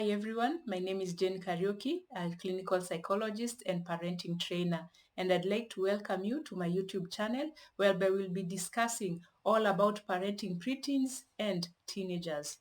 Hi everyone, my name is Jane Karaoke, a clinical psychologist and parenting trainer, and I'd like to welcome you to my YouTube channel whereby we'll be discussing all about parenting preteens and teenagers.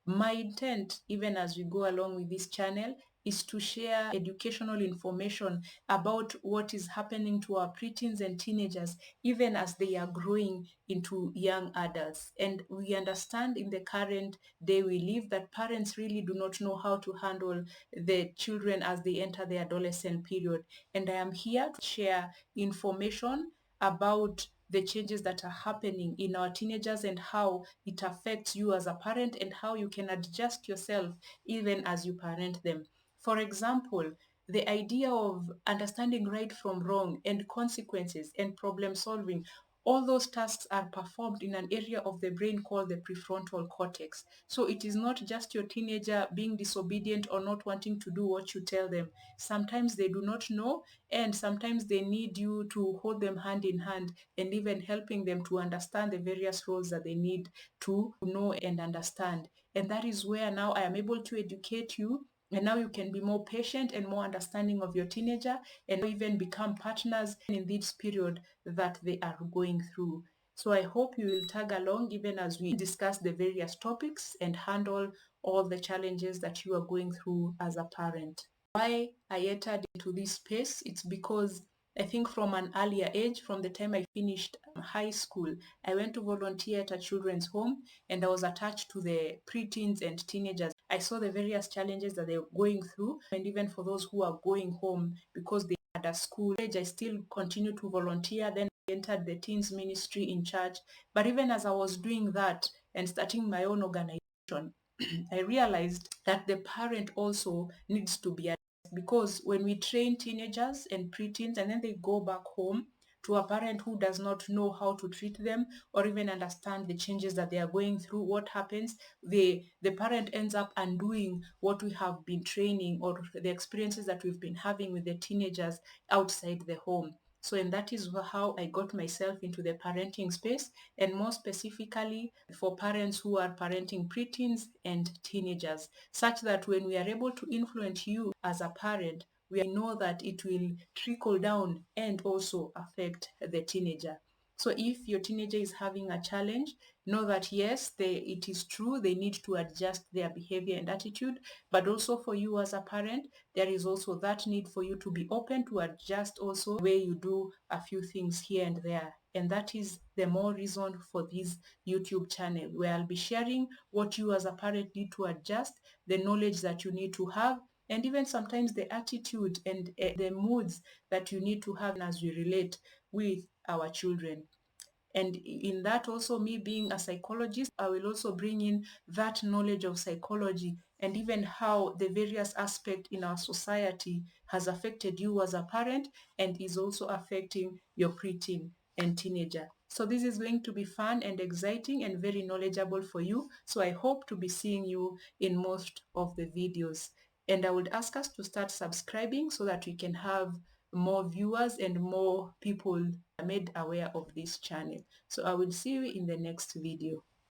My intent, even as we go along with this channel, is to share educational information about what is happening to our preteens and teenagers, even as they are growing into young adults. And we understand in the current day we live that parents really do not know how to handle the children as they enter the adolescent period. And I am here to share information about the changes that are happening in our teenagers and how it affects you as a parent and how you can adjust yourself even as you parent them. For example, the idea of understanding right from wrong and consequences and problem solving, all those tasks are performed in an area of the brain called the prefrontal cortex. So it is not just your teenager being disobedient or not wanting to do what you tell them. Sometimes they do not know, and sometimes they need you to hold them hand in hand and even helping them to understand the various roles that they need to know and understand. And that is where now I am able to educate you, and now you can be more patient and more understanding of your teenager and even become partners in this period that they are going through. So I hope you will tag along even as we discuss the various topics and handle all the challenges that you are going through as a parent. Why I entered into this space, it's because I think from an earlier age, from the time I finished high school, I went to volunteer at a children's home and I was attached to the preteens and teenagers. I saw the various challenges that they were going through, and even for those who are going home because they had a school age, I still continued to volunteer. Then I entered the teens ministry in church. But even as I was doing that and starting my own organization, I realized that the parent also needs to be addressed, because when we train teenagers and preteens and then they go back home to a parent who does not know how to treat them or even understand the changes that they are going through, what happens? The parent ends up undoing what we have been training or the experiences that we've been having with the teenagers outside the home. So, and that is how I got myself into the parenting space, and more specifically for parents who are parenting preteens and teenagers, such that when we are able to influence you as a parent, we know that it will trickle down and also affect the teenager. So if your teenager is having a challenge, know that yes, it is true, they need to adjust their behavior and attitude, but also for you as a parent, there is also that need for you to be open to adjust also the way you do a few things here and there. And that is the more reason for this YouTube channel, where I'll be sharing what you as a parent need to adjust, the knowledge that you need to have, and even sometimes the attitude and the moods that you need to have as we relate with our children. And in that also, me being a psychologist, I will also bring in that knowledge of psychology and even how the various aspects in our society has affected you as a parent and is also affecting your preteen and teenager. So this is going to be fun and exciting and very knowledgeable for you. So I hope to be seeing you in most of the videos. And I would ask us to start subscribing so that we can have more viewers and more people made aware of this channel. So I will see you in the next video.